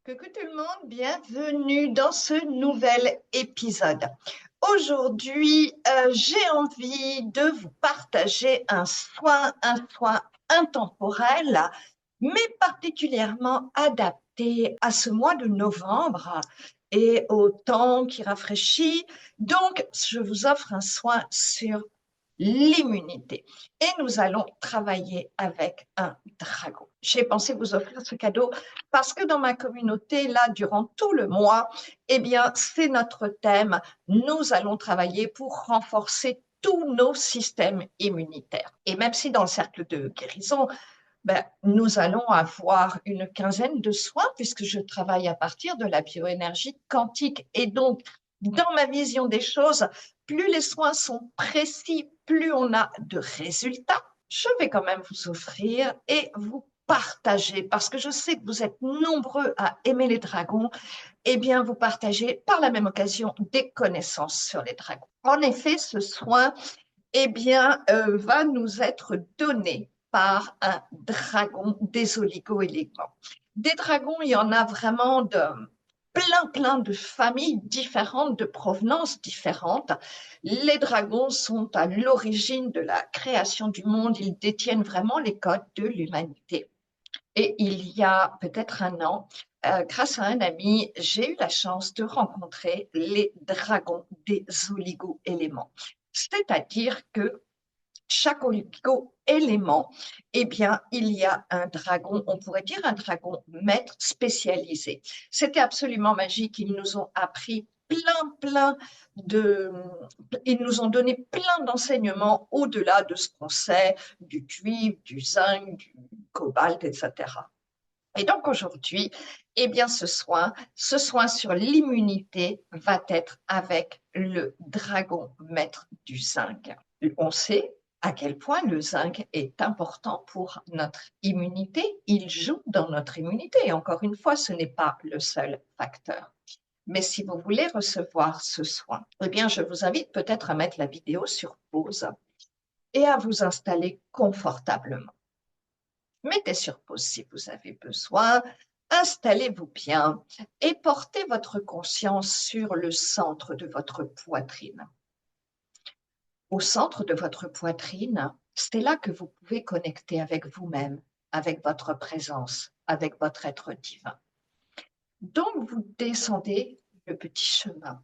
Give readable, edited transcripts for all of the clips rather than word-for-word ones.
Coucou tout le monde, bienvenue dans ce nouvel épisode. Aujourd'hui, j'ai envie de vous partager un soin intemporel, mais particulièrement adapté à ce mois de novembre et au temps qui rafraîchit. Donc, je vous offre un soin sur l'immunité. Et nous allons travailler avec un dragon. J'ai pensé vous offrir ce cadeau parce que dans ma communauté, là, durant tout le mois, eh bien, c'est notre thème. Nous allons travailler pour renforcer tous nos systèmes immunitaires. Et même si dans le cercle de guérison, nous allons avoir une quinzaine de soins puisque je travaille à partir de la bioénergie quantique. Et donc, dans ma vision des choses, plus les soins sont précis, plus on a de résultats. Je vais quand même vous offrir et vous partager, parce que je sais que vous êtes nombreux à aimer les dragons, et bien vous partagez par la même occasion des connaissances sur les dragons. En effet, ce soin va nous être donné par un dragon des oligo-éléments. Des dragons, il y en a vraiment de plein de familles différentes, de provenances différentes. Les dragons sont à l'origine de la création du monde, ils détiennent vraiment les codes de l'humanité. Et il y a peut-être un an, grâce à un ami, j'ai eu la chance de rencontrer les dragons des oligo-éléments. C'est-à-dire que chaque oligo-élément, eh bien, il y a un dragon, on pourrait dire un dragon maître spécialisé. C'était absolument magique. Ils nous ont appris ils nous ont donné plein d'enseignements au-delà de ce qu'on sait du cuivre, du zinc, du cobalt, etc. Et donc aujourd'hui, eh bien ce soin sur l'immunité va être avec le dragon maître du zinc. On sait à quel point le zinc est important pour notre immunité. Il joue dans notre immunité. Et encore une fois, ce n'est pas le seul facteur. Mais si vous voulez recevoir ce soin, eh bien je vous invite peut-être à mettre la vidéo sur pause et à vous installer confortablement. Mettez sur pause si vous avez besoin, installez-vous bien et portez votre conscience sur le centre de votre poitrine. Au centre de votre poitrine, c'est là que vous pouvez connecter avec vous-même, avec votre présence, avec votre être divin. Donc, vous descendez le petit chemin.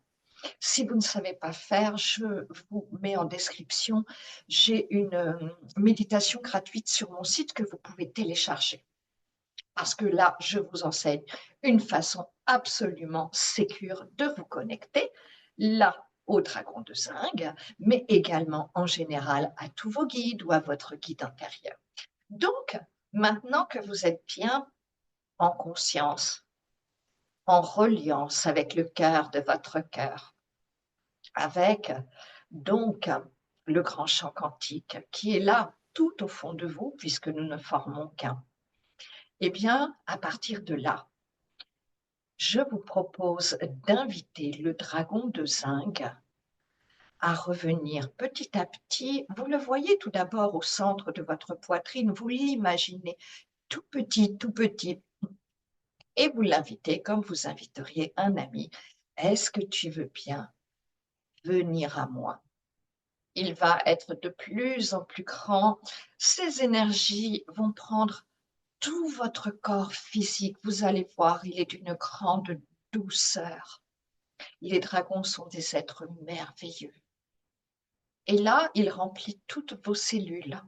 Si vous ne savez pas faire, je vous mets en description, j'ai une méditation gratuite sur mon site que vous pouvez télécharger. Parce que là, je vous enseigne une façon absolument sécure de vous connecter, là, au dragon de zinc, mais également en général à tous vos guides ou à votre guide intérieur. Donc, maintenant que vous êtes bien en conscience, en reliance avec le cœur de votre cœur, avec donc le grand chant quantique qui est là tout au fond de vous, puisque nous ne formons qu'un, eh bien, à partir de là, je vous propose d'inviter le dragon de zinc à revenir petit à petit. Vous le voyez tout d'abord au centre de votre poitrine, vous l'imaginez tout petit, et vous l'invitez comme vous inviteriez un ami. Est-ce que tu veux bien venir à moi? Il va être de plus en plus grand. Ces énergies vont prendre tout votre corps physique. Vous allez voir, il est d'une grande douceur. Les dragons sont des êtres merveilleux. Et là, il remplit toutes vos cellules.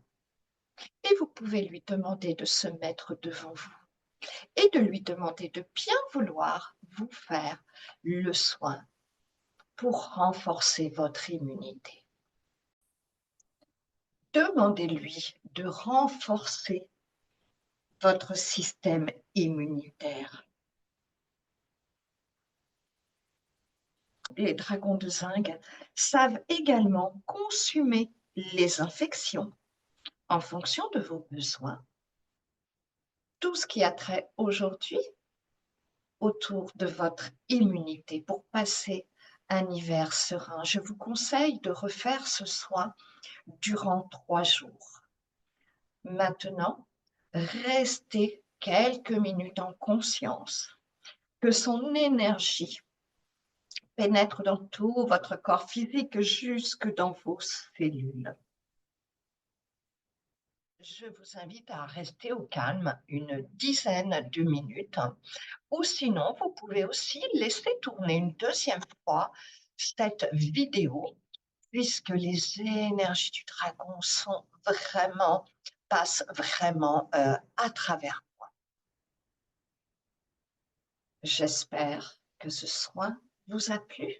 Et vous pouvez lui demander de se mettre devant vous et de lui demander de bien vouloir vous faire le soin pour renforcer votre immunité. Demandez-lui de renforcer votre système immunitaire. Les dragons de zinc savent également consumer les infections en fonction de vos besoins. Tout ce qui a trait aujourd'hui autour de votre immunité pour passer un hiver serein. Je vous conseille de refaire ce soin durant 3 jours. Maintenant, restez quelques minutes en conscience que son énergie pénètre dans tout votre corps physique, jusque dans vos cellules. Je vous invite à rester au calme une dizaine de minutes, ou sinon, vous pouvez aussi laisser tourner une deuxième fois cette vidéo, puisque les énergies du dragon passent vraiment à travers moi. J'espère que ce soin vous a plu,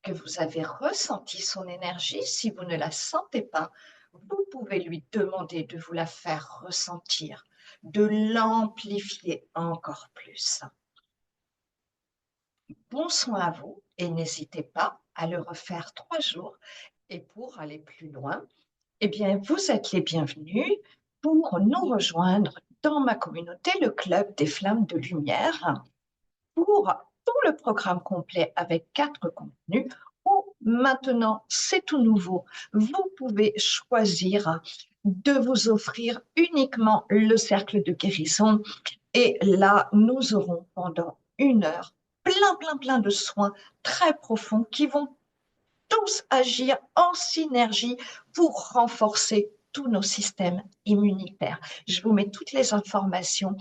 que vous avez ressenti son énergie. Si vous ne la sentez pas, vous pouvez lui demander de vous la faire ressentir, de l'amplifier encore plus. Bon soin à vous et n'hésitez pas à le refaire 3 jours. Et pour aller plus loin, eh bien, vous êtes les bienvenus pour nous rejoindre dans ma communauté, le Club des Flammes de Lumière, pour tout le programme complet avec 4 contenus, où maintenant, c'est tout nouveau. Vous pouvez choisir de vous offrir uniquement le cercle de guérison. Et là, nous aurons pendant 1 heure plein de soins très profonds qui vont tous agir en synergie pour renforcer tous nos systèmes immunitaires. Je vous mets toutes les informations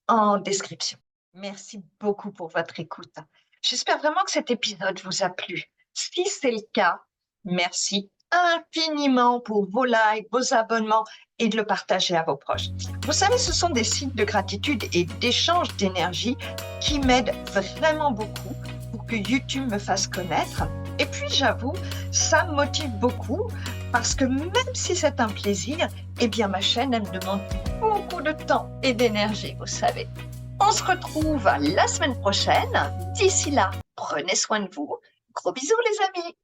en description. Merci beaucoup pour votre écoute. J'espère vraiment que cet épisode vous a plu. Si c'est le cas, merci infiniment pour vos likes, vos abonnements et de le partager à vos proches. Vous savez, ce sont des sites de gratitude et d'échange d'énergie qui m'aident vraiment beaucoup pour que YouTube me fasse connaître. Et puis, j'avoue, ça me motive beaucoup parce que même si c'est un plaisir, eh bien, ma chaîne, elle me demande beaucoup de temps et d'énergie, vous savez. On se retrouve la semaine prochaine. D'ici là, prenez soin de vous. Gros bisous, les amis.